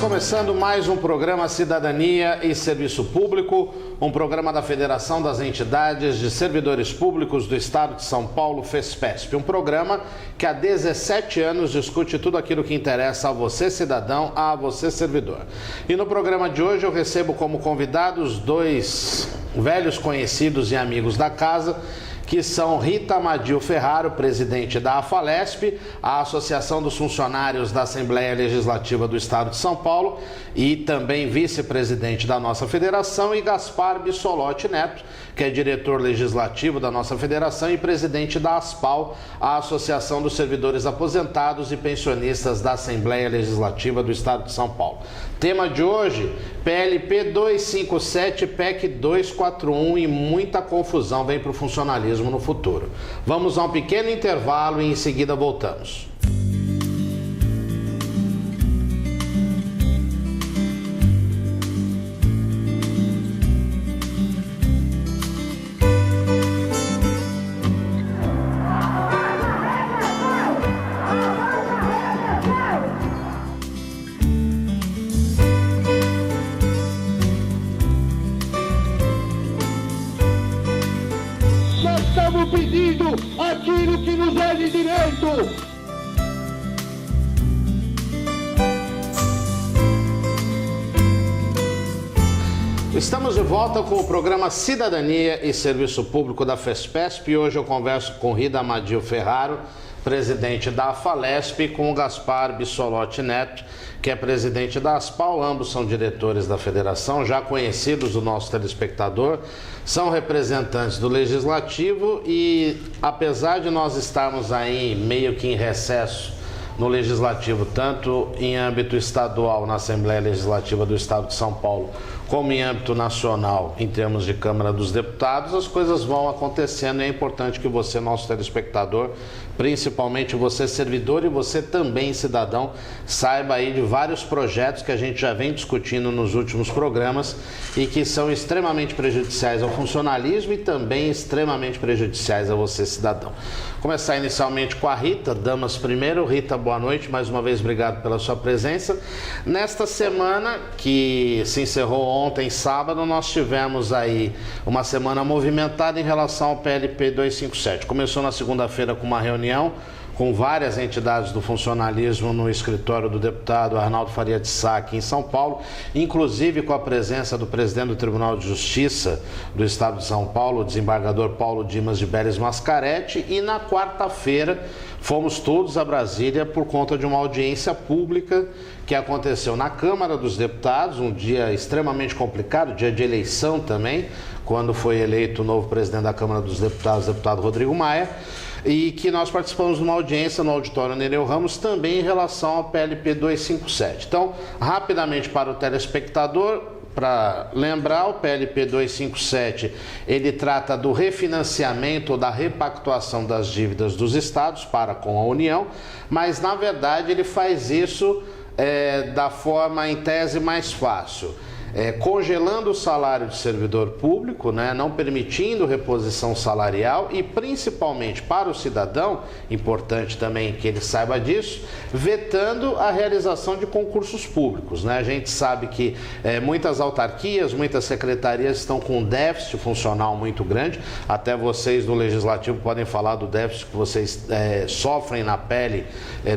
começando mais um programa Cidadania e Serviço Público, um programa da Federação das Entidades de Servidores Públicos do Estado de São Paulo, FESPESP. Um programa que há 17 anos discute tudo aquilo que interessa a você, cidadão, a você, servidor. E no programa de hoje eu recebo como convidados dois velhos conhecidos e amigos da casa, que são Rita Amadil Ferraro, presidente da AFALESP, a Associação dos Funcionários da Assembleia Legislativa do Estado de São Paulo, e também vice-presidente da nossa federação, e Gaspar Bissolotti Neto, que é diretor legislativo da nossa federação e presidente da ASPAL, a Associação dos Servidores Aposentados e Pensionistas da Assembleia Legislativa do Estado de São Paulo. Tema de hoje, PLP 257, PEC 241 e muita confusão vem para o funcionalismo no futuro. Vamos a um pequeno intervalo e em seguida voltamos. Pedindo aquilo que nos é de direito. Estamos de volta com o programa Cidadania e Serviço Público da FESPESP e hoje eu converso com Rita Amadil Ferraro, presidente da AFALESP, e com o Gaspar Bissolotti Neto, que é presidente da ASPAL. Ambos são diretores da federação, já conhecidos do nosso telespectador, são representantes do Legislativo e, apesar de nós estarmos aí meio que em recesso no Legislativo, tanto em âmbito estadual, na Assembleia Legislativa do Estado de São Paulo, como em âmbito nacional, em termos de Câmara dos Deputados, as coisas vão acontecendo e é importante que você, nosso telespectador, principalmente você servidor e você também cidadão, saiba aí de vários projetos que a gente já vem discutindo nos últimos programas e que são extremamente prejudiciais ao funcionalismo e também extremamente prejudiciais a você, cidadão. Começar inicialmente com a Rita, damas primeiro. Rita, boa noite, mais uma vez obrigado pela sua presença. Nesta semana, que se encerrou ontem, sábado, nós tivemos aí uma semana movimentada em relação ao PLP 257. Começou na segunda-feira com uma reunião com várias entidades do funcionalismo no escritório do deputado Arnaldo Faria de Sá, aqui em São Paulo, inclusive com a presença do presidente do Tribunal de Justiça do Estado de São Paulo, o desembargador Paulo Dimas de Beres Mascaretti, e na quarta-feira fomos todos a Brasília por conta de uma audiência pública que aconteceu na Câmara dos Deputados, um dia extremamente complicado, dia de eleição também, quando foi eleito o novo presidente da Câmara dos Deputados, o deputado Rodrigo Maia, e que nós participamos de uma audiência no auditório Nereu Ramos também em relação ao PLP 257. Então, rapidamente para o telespectador, para lembrar, o PLP 257, ele trata do refinanciamento ou da repactuação das dívidas dos estados para com a União, mas na verdade ele faz isso da forma, em tese, mais fácil. Congelando o salário de servidor público, não permitindo reposição salarial e, principalmente para o cidadão, importante também que ele saiba disso, vetando a realização de concursos públicos. A gente sabe que muitas autarquias, muitas secretarias estão com um déficit funcional muito grande, até vocês do Legislativo podem falar do déficit que vocês sofrem na pele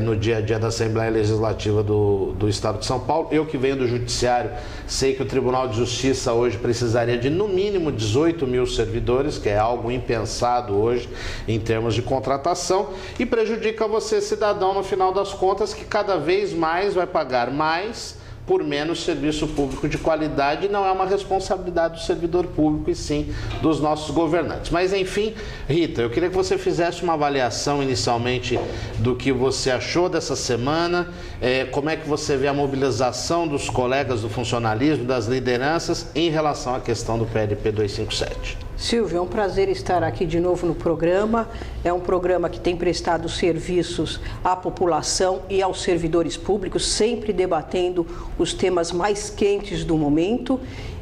no dia a dia da Assembleia Legislativa do Estado de São Paulo. Eu que venho do Judiciário, sei que o Tribunal de Justiça hoje precisaria de no mínimo 18 mil servidores, que é algo impensado hoje em termos de contratação, e prejudica você, cidadão, no final das contas, que cada vez mais vai pagar mais por menos serviço público de qualidade. Não é uma responsabilidade do servidor público e sim dos nossos governantes. Mas enfim, Rita, eu queria que você fizesse uma avaliação inicialmente do que você achou dessa semana, como é que você vê a mobilização dos colegas do funcionalismo, das lideranças em relação à questão do PLP 257. Silvio, é um prazer estar aqui de novo no programa. É um programa que tem prestado serviços à população e aos servidores públicos, sempre debatendo os temas mais quentes do momento.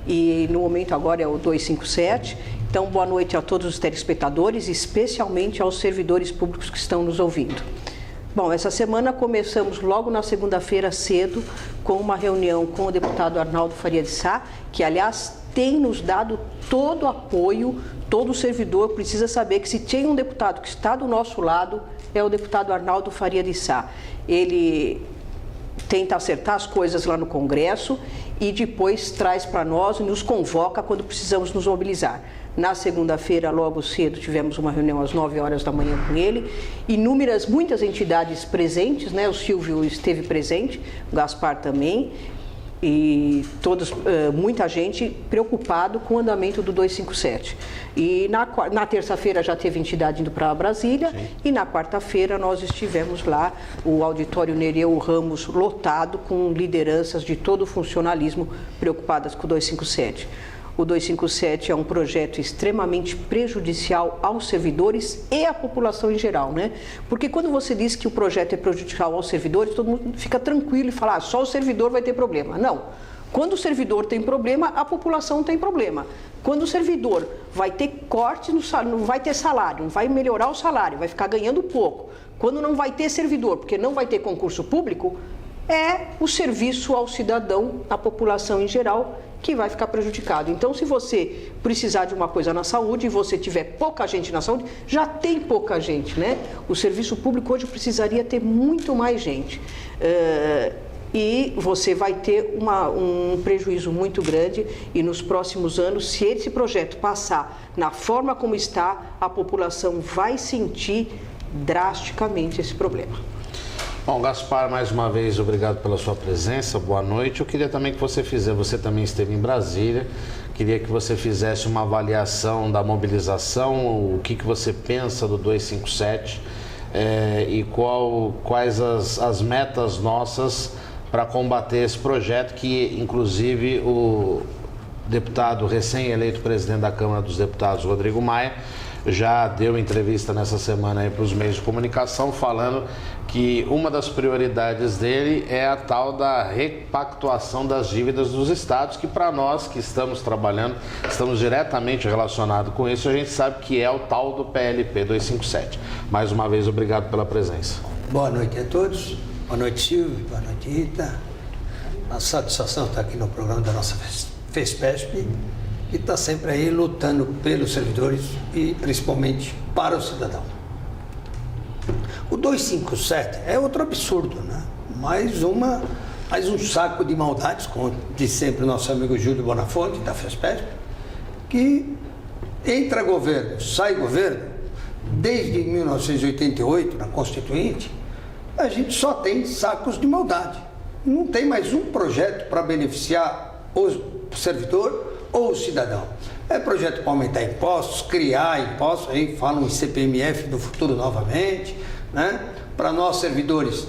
E no momento agora é o 257. Então, boa noite a todos os telespectadores, especialmente aos servidores públicos que estão nos ouvindo. Bom, essa semana começamos logo na segunda-feira cedo com uma reunião com o deputado Arnaldo Faria de Sá, que aliás tem nos dado todo o apoio. Todo servidor precisa saber que se tem um deputado que está do nosso lado, é o deputado Arnaldo Faria de Sá. Ele tenta acertar as coisas lá no Congresso e depois traz para nós e nos convoca quando precisamos nos mobilizar. Na segunda-feira, logo cedo, tivemos uma reunião às 9 horas da manhã com ele. Muitas entidades presentes, né? O Silvio esteve presente, o Gaspar também, e muita gente preocupado com o andamento do 257. E na terça-feira já teve entidade indo para Brasília. Sim. E na quarta-feira nós estivemos lá, o auditório Nereu Ramos lotado, com lideranças de todo o funcionalismo preocupadas com o 257. O 257 é um projeto extremamente prejudicial aos servidores e à população em geral, né? Porque quando você diz que o projeto é prejudicial aos servidores, todo mundo fica tranquilo e fala, só o servidor vai ter problema. Não. Quando o servidor tem problema, a população tem problema. Quando o servidor vai ter corte no salário, não vai ter salário, não vai melhorar o salário, vai ficar ganhando pouco. Quando não vai ter servidor, porque não vai ter concurso público, é o serviço ao cidadão, à população em geral, que vai ficar prejudicado. Então, se você precisar de uma coisa na saúde e você tiver pouca gente na saúde, já tem pouca gente, né? O serviço público hoje precisaria ter muito mais gente. E você vai ter um prejuízo muito grande e nos próximos anos, se esse projeto passar na forma como está, a população vai sentir drasticamente esse problema. Bom, Gaspar, mais uma vez, obrigado pela sua presença, boa noite. Eu queria também que você também esteve em Brasília, queria que você fizesse uma avaliação da mobilização, o que você pensa do 257 e quais as metas nossas para combater esse projeto que, inclusive, o deputado recém-eleito presidente da Câmara dos Deputados, Rodrigo Maia, já deu entrevista nessa semana para os meios de comunicação falando que uma das prioridades dele é a tal da repactuação das dívidas dos estados, que para nós que estamos trabalhando, estamos diretamente relacionados com isso, a gente sabe que é o tal do PLP 257. Mais uma vez, obrigado pela presença. Boa noite a todos. Boa noite, Silvio. Boa noite, Rita. A satisfação estar aqui no programa da nossa FESPESP, que está sempre aí lutando pelos servidores e principalmente para o cidadão. O 257 é outro absurdo, né? Mais um saco de maldades, como diz sempre o nosso amigo Júlio Bonafonte, da FESPESP, que entra governo, sai governo, desde 1988, na Constituinte, a gente só tem sacos de maldade. Não tem mais um projeto para beneficiar o servidor ou o cidadão. É projeto para aumentar impostos, criar impostos, aí falam em CPMF do futuro novamente, né? Para nós servidores,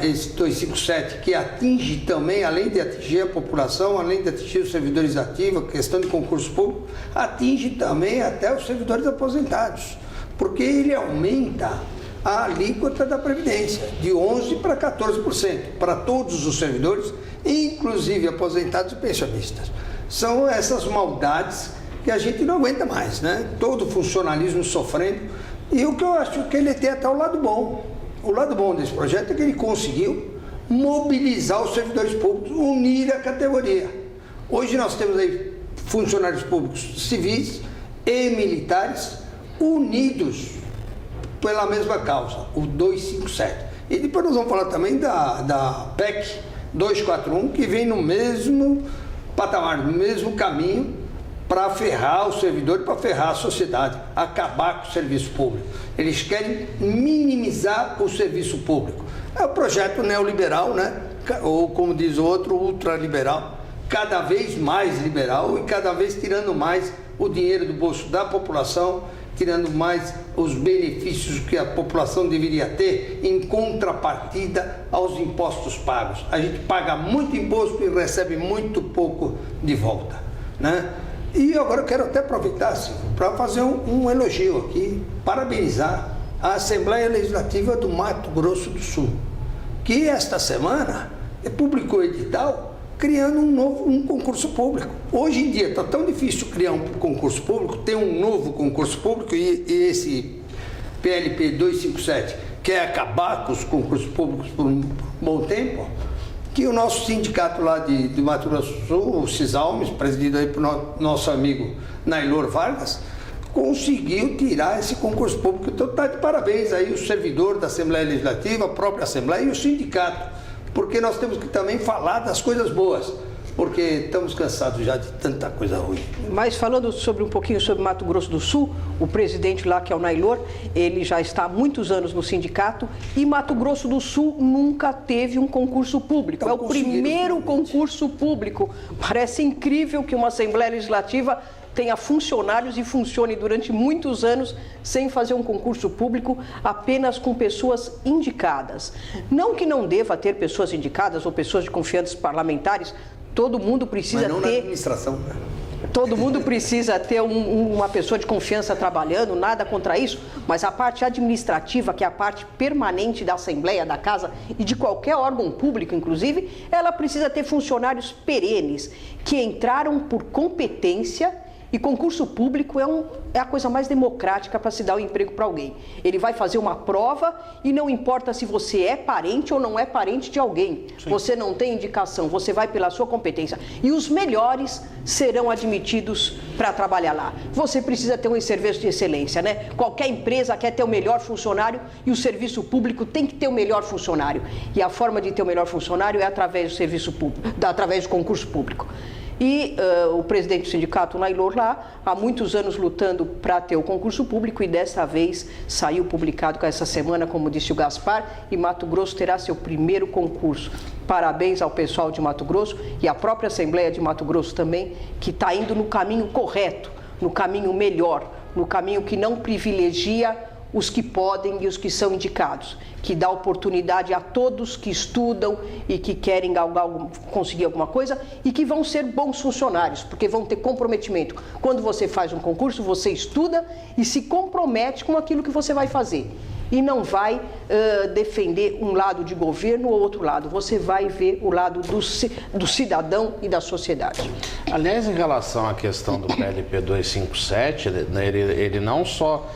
esse 257 que atinge também, além de atingir a população, além de atingir os servidores ativos, questão de concurso público, atinge também até os servidores aposentados, porque ele aumenta a alíquota da Previdência de 11% para 14%, para todos os servidores, inclusive aposentados e pensionistas. São essas maldades que a gente não aguenta mais, né? Todo o funcionalismo sofrendo. E o que eu acho que ele tem até o lado bom. O lado bom desse projeto é que ele conseguiu mobilizar os servidores públicos, unir a categoria. Hoje nós temos aí funcionários públicos civis e militares unidos pela mesma causa, o 257. E depois nós vamos falar também da PEC 241, que vem no mesmo patamar, no mesmo caminho, para ferrar o servidor e para ferrar a sociedade, acabar com o serviço público. Eles querem minimizar o serviço público. É o projeto neoliberal, né? Ou como diz o outro, ultraliberal, cada vez mais liberal e cada vez tirando mais o dinheiro do bolso da população, tirando mais os benefícios que a população deveria ter em contrapartida aos impostos pagos. A gente paga muito imposto e recebe muito pouco de volta, né? E agora eu quero até aproveitar, Silvio, para fazer um elogio aqui, parabenizar a Assembleia Legislativa do Mato Grosso do Sul, que esta semana publicou edital criando um concurso público. Hoje em dia está tão difícil criar um concurso público, ter um novo concurso público, e esse PLP 257, quer acabar com os concursos públicos por um bom tempo, que o nosso sindicato lá de Mato Grosso do Sul, o Cisalmes, presidido aí por nosso amigo Nailor Vargas, conseguiu tirar esse concurso público. Então está de parabéns aí o servidor da Assembleia Legislativa, a própria Assembleia e o sindicato, porque nós temos que também falar das coisas boas, porque estamos cansados já de tanta coisa ruim. Mas falando um pouquinho sobre Mato Grosso do Sul, o presidente lá, que é o Nailor, ele já está há muitos anos no sindicato e Mato Grosso do Sul nunca teve um concurso público. Então, é o primeiro concurso público. Parece incrível que uma Assembleia Legislativa tenha funcionários e funcione durante muitos anos sem fazer um concurso público, apenas com pessoas indicadas. Não que não deva ter pessoas indicadas ou pessoas de confiança parlamentares, todo mundo precisa ter... Mas não na administração. Todo mundo precisa ter uma pessoa de confiança trabalhando, nada contra isso, mas a parte administrativa, que é a parte permanente da Assembleia, da Casa e de qualquer órgão público, inclusive, ela precisa ter funcionários perenes, que entraram por competência. E concurso público é a coisa mais democrática para se dar um emprego para alguém. Ele vai fazer uma prova e não importa se você é parente ou não é parente de alguém. Sim. Você não tem indicação, você vai pela sua competência. E os melhores serão admitidos para trabalhar lá. Você precisa ter um serviço de excelência, né? Qualquer empresa quer ter o melhor funcionário e o serviço público tem que ter o melhor funcionário. E a forma de ter o melhor funcionário é através do serviço público, através do concurso público. E o presidente do sindicato, Nailor, lá, há muitos anos lutando para ter o concurso público e desta vez saiu publicado essa semana, como disse o Gaspar, e Mato Grosso terá seu primeiro concurso. Parabéns ao pessoal de Mato Grosso e à própria Assembleia de Mato Grosso também, que está indo no caminho correto, no caminho melhor, no caminho que não privilegia os que podem e os que são indicados, que dá oportunidade a todos que estudam e que querem conseguir alguma coisa e que vão ser bons funcionários, porque vão ter comprometimento. Quando você faz um concurso, você estuda e se compromete com aquilo que você vai fazer. E não vai defender um lado de governo ou outro lado. Você vai ver o lado do cidadão e da sociedade. Aliás, em relação à questão do PLP 257, ele não só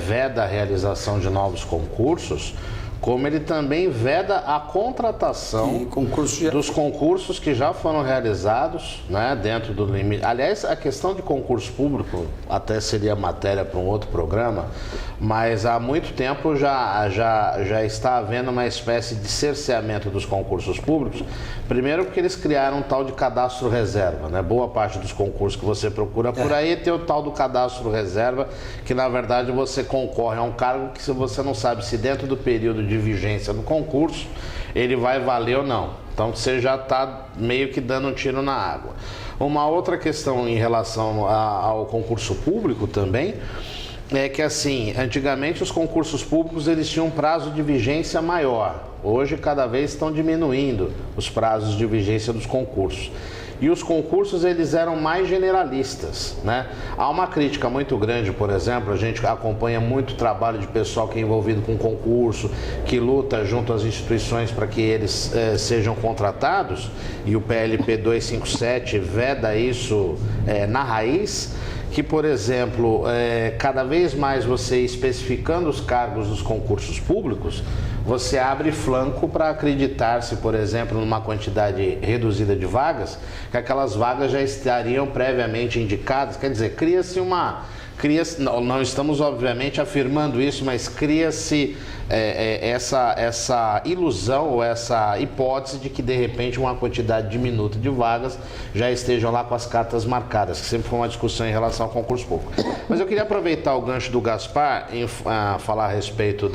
veda a realização de novos concursos, como ele também veda a contratação dos concursos que já foram realizados, né, dentro do limite. Aliás, a questão de concurso público até seria matéria para um outro programa, mas há muito tempo já está havendo uma espécie de cerceamento dos concursos públicos. Primeiro porque eles criaram um tal de cadastro reserva, né? Boa parte dos concursos que você procura por aí tem o tal do cadastro reserva, que na verdade você concorre a um cargo que você não sabe se dentro do período de vigência do concurso ele vai valer ou não. Então você já está meio que dando um tiro na água. Uma outra questão em relação ao concurso público também é que, assim, antigamente os concursos públicos eles tinham um prazo de vigência maior. Hoje cada vez estão diminuindo os prazos de vigência dos concursos. E os concursos eles eram mais generalistas, né? Há uma crítica muito grande, por exemplo, a gente acompanha muito trabalho de pessoal que é envolvido com concurso, que luta junto às instituições para que eles sejam contratados, e o PLP 257 veda isso na raiz, que, por exemplo, cada vez mais você especificando os cargos dos concursos públicos, você abre flanco para acreditar-se, por exemplo, numa quantidade reduzida de vagas, que aquelas vagas já estariam previamente indicadas. Quer dizer, cria-se não estamos obviamente afirmando isso, mas cria-se essa ilusão ou essa hipótese de que de repente uma quantidade diminuta de vagas já estejam lá com as cartas marcadas, que sempre foi uma discussão em relação ao concurso público. Mas eu queria aproveitar o gancho do Gaspar em falar a respeito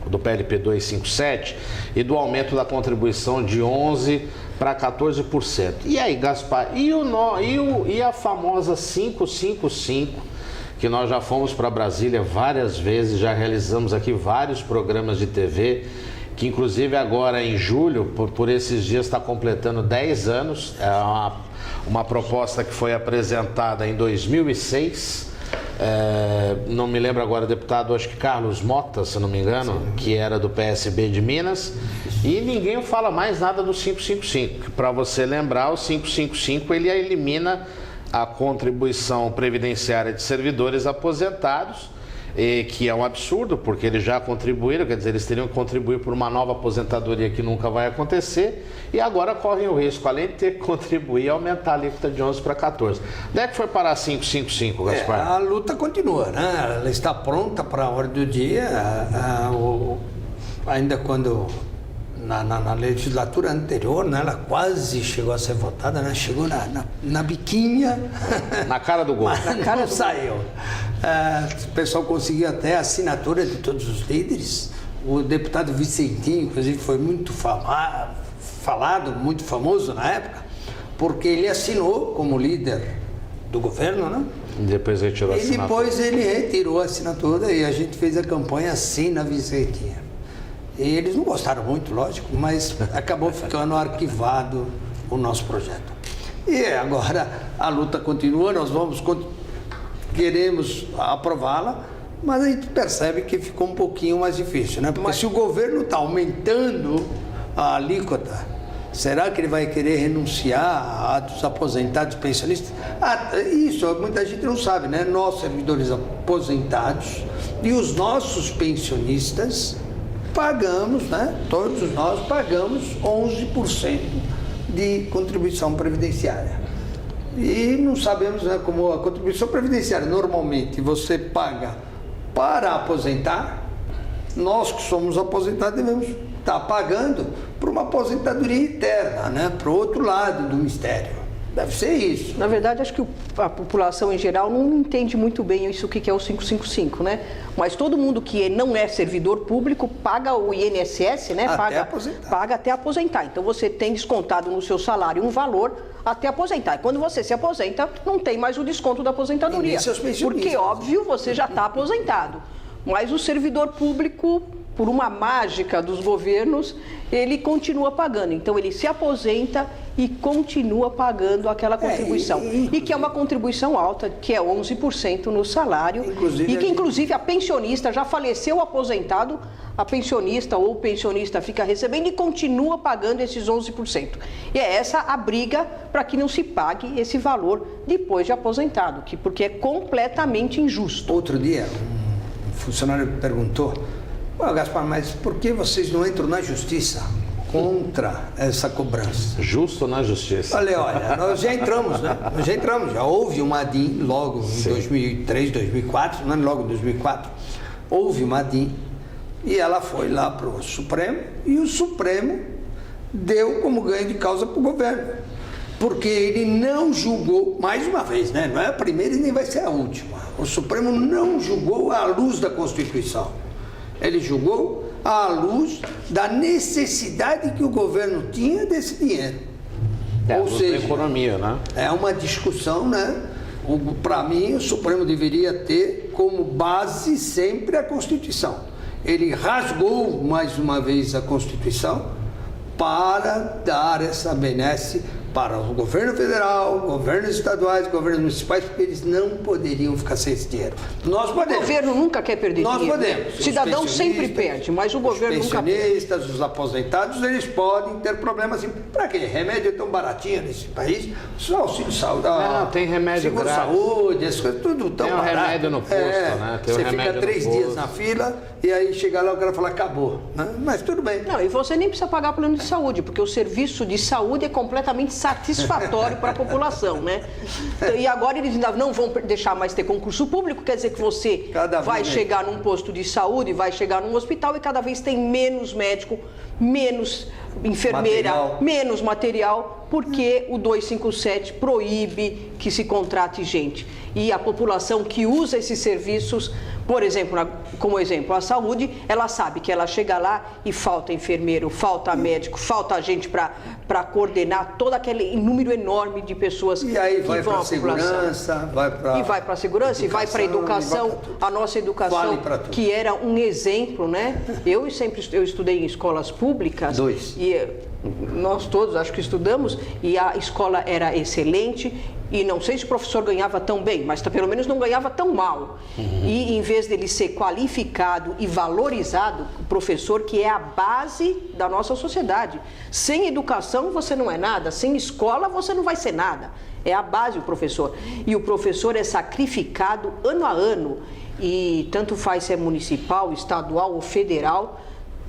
do PLP 257 e do aumento da contribuição de 11% para 14%. E aí, Gaspar, e a famosa 555, que nós já fomos para Brasília várias vezes, já realizamos aqui vários programas de TV, que inclusive agora em julho, por esses dias, está completando 10 anos, é uma proposta que foi apresentada em 2006, não me lembro agora, deputado, acho que Carlos Mota, se não me engano, sim, que era do PSB de Minas, e ninguém fala mais nada do 555. Para você lembrar, o 555 ele elimina a contribuição previdenciária de servidores aposentados que é um absurdo, porque eles já contribuíram, quer dizer, eles teriam que contribuir por uma nova aposentadoria que nunca vai acontecer, e agora correm o risco, além de ter que contribuir, aumentar a alíquota de 11 para 14. Onde é que foi parar 555, Gaspar? A luta continua, né? Ela está pronta para a ordem do dia, ainda quando na legislatura anterior, né, ela quase chegou a ser votada, né? Chegou na biquinha. Na cara do gol. Na cara saiu. O pessoal conseguiu até a assinatura de todos os líderes. O deputado Vicentinho, inclusive, foi muito falado, muito famoso na época, porque ele assinou como líder do governo, né? E depois retirou a assinatura. E depois ele retirou a assinatura e a gente fez a campanha Assina Vicentinho. E eles não gostaram muito, lógico, mas acabou ficando arquivado o nosso projeto. E agora a luta continua, nós queremos aprová-la, mas a gente percebe que ficou um pouquinho mais difícil, né? Porque se o governo está aumentando a alíquota, será que ele vai querer renunciar a dos aposentados pensionistas? Isso muita gente não sabe, né? Nós, servidores aposentados e os nossos pensionistas, pagamos, né? Todos nós pagamos 11% de contribuição previdenciária. E não sabemos, né, como a contribuição previdenciária normalmente você paga para aposentar, nós que somos aposentados devemos estar pagando para uma aposentadoria eterna, né? Para o outro lado do mistério. Deve ser isso. Na verdade, acho que a população em geral não entende muito bem isso, o que é o 555, né? Mas todo mundo que não é servidor público paga o INSS, né? Paga até aposentar. Então você tem descontado no seu salário um valor até aposentar. E quando você se aposenta, não tem mais o desconto da aposentadoria. Porque, óbvio, você já está aposentado. Mas o servidor público, por uma mágica dos governos, ele continua pagando. Então ele se aposenta e continua pagando aquela contribuição. E que é uma contribuição alta, que é 11% no salário. E que inclusive a pensionista já faleceu aposentado, a pensionista ou o pensionista fica recebendo e continua pagando esses 11%. E é essa a briga para que não se pague esse valor depois de aposentado, porque é completamente injusto. Outro dia, um funcionário perguntou: Gaspar, mas por que vocês não entram na justiça contra essa cobrança? Justo na justiça. Olha, nós já entramos, né? Já houve uma ADIM logo em 2003, 2004, não é logo em 2004, houve uma ADIM e ela foi lá para o Supremo e o Supremo deu como ganho de causa para o governo. Porque ele não julgou, mais uma vez, né? Não é a primeira e nem vai ser a última. O Supremo não julgou à luz da Constituição. Ele julgou à luz da necessidade que o governo tinha desse dinheiro. Ou seja, da economia, né? É uma discussão, né? Para mim, o Supremo deveria ter como base sempre a Constituição. Ele rasgou mais uma vez a Constituição para dar essa benesse para o governo federal, governos estaduais, governos municipais, porque eles não poderiam ficar sem esse dinheiro. Nós podemos. O governo nunca quer perder dinheiro. Nós podemos. O cidadão sempre perde, mas o governo nunca perde. Os pensionistas, os aposentados, eles podem ter problemas assim. Para quê? Remédio é tão baratinho nesse país. Só auxílio saúde. Não, tem remédio seguro grátis. Saúde, as coisas, tudo tão barato. Tem um remédio no posto, né? Tem você remédio fica 3 dias na fila e aí chega lá o cara fala, acabou. Né? Mas tudo bem. Não, e você nem precisa pagar plano de saúde, porque o serviço de saúde é completamente satisfatório para a população, né? E agora eles ainda não vão deixar mais ter concurso público, quer dizer que você vai chegar num posto de saúde, vai chegar num hospital e cada vez tem menos médico, menos enfermeira, menos material, porque o 257 proíbe que se contrate gente. E a população que usa esses serviços, por exemplo, como exemplo, a saúde, ela sabe que ela chega lá e falta enfermeiro, falta médico, falta gente para coordenar todo aquele número enorme de pessoas que vão à população. E vai para a segurança, e vai para a educação, a nossa educação, que era um exemplo, né? Eu estudei em escolas públicas. E nós todos acho que estudamos, e a escola era excelente, e não sei se o professor ganhava tão bem, mas pelo menos não ganhava tão mal. E em vez dele ser qualificado e valorizado, o professor, que é a base da nossa sociedade. Sem educação você não é nada, sem escola você não vai ser nada. É a base o professor. E o professor é sacrificado ano a ano, e tanto faz se é municipal, estadual ou federal,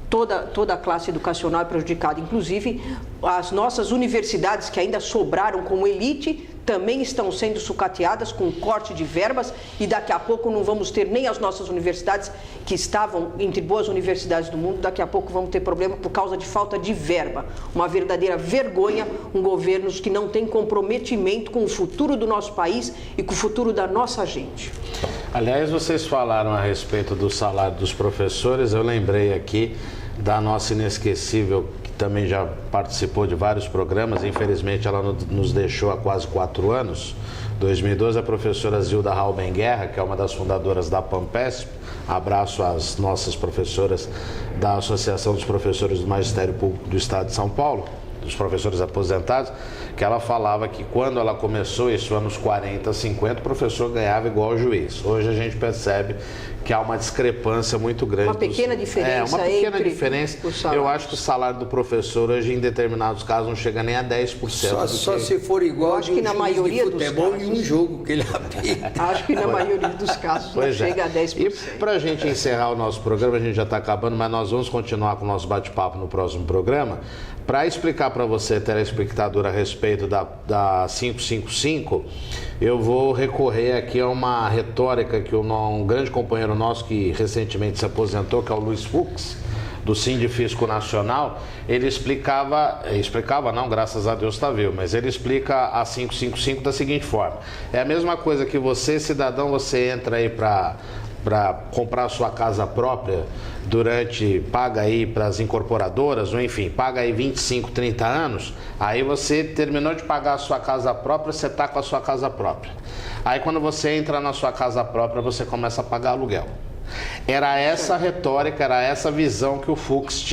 toda a classe educacional é prejudicada. Inclusive, as nossas universidades que ainda sobraram como elite também estão sendo sucateadas com corte de verbas, e daqui a pouco não vamos ter nem as nossas universidades, que estavam entre boas universidades do mundo, daqui a pouco vamos ter problema por causa de falta de verba. Uma verdadeira vergonha, um governo que não tem comprometimento com o futuro do nosso país e com o futuro da nossa gente. Aliás, vocês falaram a respeito do salário dos professores, eu lembrei aqui da nossa inesquecível, que também já participou de vários programas, infelizmente ela nos deixou há quase 4 anos, 2012, a professora Zilda Rauben Guerra, que é uma das fundadoras da PAMPESP. Abraço às nossas professoras da Associação dos Professores do Magistério Público do Estado de São Paulo, dos professores aposentados, que ela falava que quando ela começou, isso anos 40, 50, o professor ganhava igual ao juiz. Hoje a gente percebe que há uma discrepância muito grande. Uma pequena diferença. Uma pequena diferença. Eu acho que o salário do professor hoje, em determinados casos, não chega nem a 10%. Só se for igual acho que na maioria de futebol em um jogo que ele apita. Acho que na maioria dos casos não chega a 10%. E para a gente encerrar o nosso programa, a gente já está acabando, mas nós vamos continuar com o nosso bate-papo no próximo programa. Para explicar para você, telespectador, a respeito da 555, eu vou recorrer aqui a uma retórica que um grande companheiro nosso que recentemente se aposentou, que é o Luiz Fux, do Sindifisco Nacional, ele explicava não, graças a Deus está vivo, mas ele explica a 555 da seguinte forma: é a mesma coisa que você, cidadão, você entra aí para comprar sua casa própria, paga aí para as incorporadoras, ou enfim, paga aí 25, 30 anos, aí você terminou de pagar a sua casa própria, você está com a sua casa própria. Aí quando você entra na sua casa própria, você começa a pagar aluguel. Era essa retórica, era essa visão que o Fux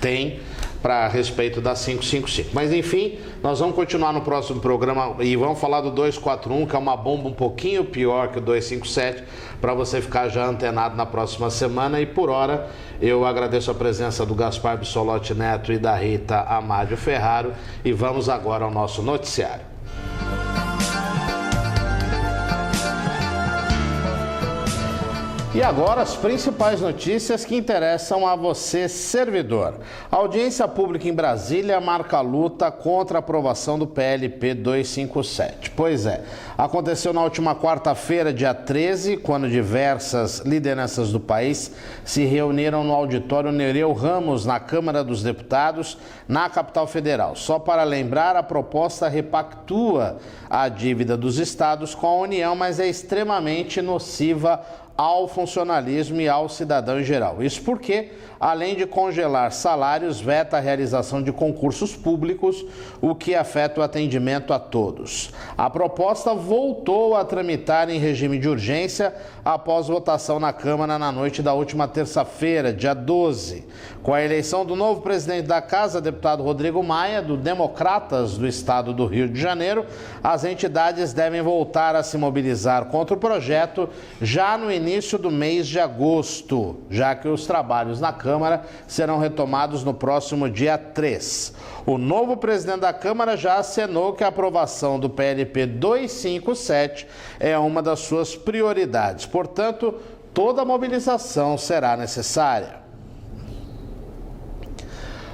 tem a respeito da 555. Mas enfim, nós vamos continuar no próximo programa e vamos falar do 241, que é uma bomba um pouquinho pior que o 257, para você ficar já antenado na próxima semana. E por hora, eu agradeço a presença do Gaspar Bissolotti Neto e da Rita Amádio Ferraro, e vamos agora ao nosso noticiário. E agora as principais notícias que interessam a você, servidor. A audiência pública em Brasília marca a luta contra a aprovação do PLP 257. Pois é, aconteceu na última quarta-feira, dia 13, quando diversas lideranças do país se reuniram no auditório Nereu Ramos, na Câmara dos Deputados, na capital federal. Só para lembrar, a proposta repactua a dívida dos estados com a União, mas é extremamente nociva ao funcionalismo e ao cidadão em geral. Isso porque, além de congelar salários, veta a realização de concursos públicos, o que afeta o atendimento a todos. A proposta voltou a tramitar em regime de urgência após votação na Câmara na noite da última terça-feira, dia 12. Com a eleição do novo presidente da Casa, deputado Rodrigo Maia, do Democratas do Estado do Rio de Janeiro, as entidades devem voltar a se mobilizar contra o projeto já no início do mês de agosto, já que os trabalhos na Câmara serão retomados no próximo dia 3. O novo presidente da Câmara já acenou que a aprovação do PLP 257 é uma das suas prioridades. Portanto, toda mobilização será necessária.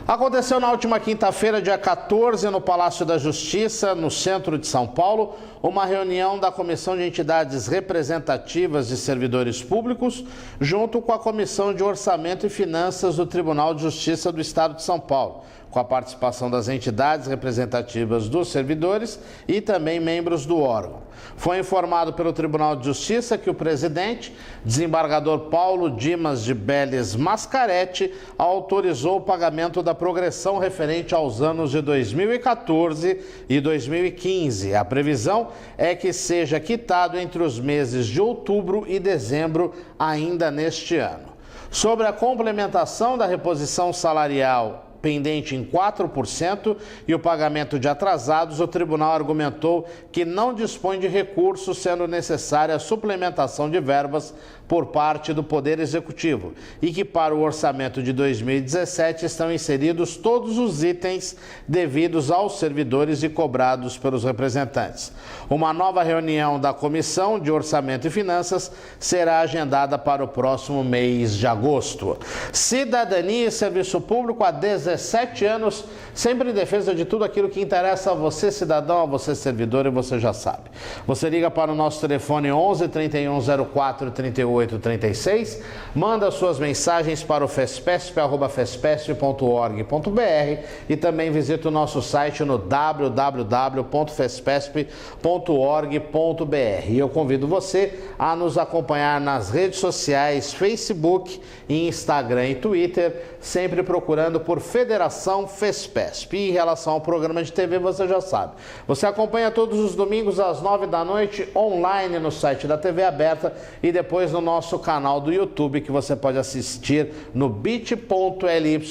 Aconteceu na última quinta-feira, dia 14, no Palácio da Justiça, no centro de São Paulo, uma reunião da Comissão de Entidades Representativas de Servidores Públicos, junto com a Comissão de Orçamento e Finanças do Tribunal de Justiça do Estado de São Paulo, com a participação das entidades representativas dos servidores e também membros do órgão. Foi informado pelo Tribunal de Justiça que o presidente, desembargador Paulo Dimas de Belles Mascaretti, autorizou o pagamento da progressão referente aos anos de 2014 e 2015. A previsão é que seja quitado entre os meses de outubro e dezembro ainda neste ano. Sobre a complementação da reposição salarial pendente em 4% e o pagamento de atrasados, o tribunal argumentou que não dispõe de recursos, sendo necessária a suplementação de verbas por parte do Poder Executivo e que para o orçamento de 2017 estão inseridos todos os itens devidos aos servidores e cobrados pelos representantes. Uma nova reunião da Comissão de Orçamento e Finanças será agendada para o próximo mês de agosto. Cidadania e Serviço Público há 17 anos, sempre em defesa de tudo aquilo que interessa a você, cidadão, a você, servidor, e você já sabe. Você liga para o nosso telefone 11 31 04 38 36, manda suas mensagens para o fespesp@fespesp.org.br e também visita o nosso site no www.fespesp.org.br. E eu convido você a nos acompanhar nas redes sociais, Facebook, Instagram e Twitter, sempre procurando por Federação Fespesp. E em relação ao programa de TV, você já sabe. Você acompanha todos os domingos às 9 da noite, online no site da TV Aberta e depois no nosso canal do YouTube, que você pode assistir no bit.ly/TV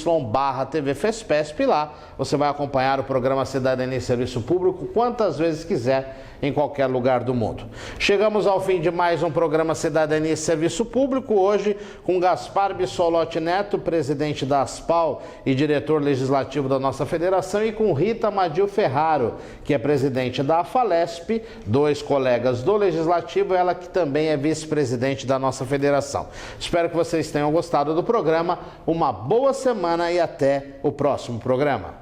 Fespesp. Lá você vai acompanhar o programa Cidadania e Serviço Público quantas vezes quiser, em qualquer lugar do mundo. Chegamos ao fim de mais um programa Cidadania e Serviço Público, hoje com Gaspar Bissolotti Neto, presidente da ASPAL e diretor legislativo da nossa federação, e com Rita Amadil Ferraro, que é presidente da AFALESP, dois colegas do legislativo, ela que também é vice-presidente da nossa federação. Espero que vocês tenham gostado do programa, uma boa semana e até o próximo programa.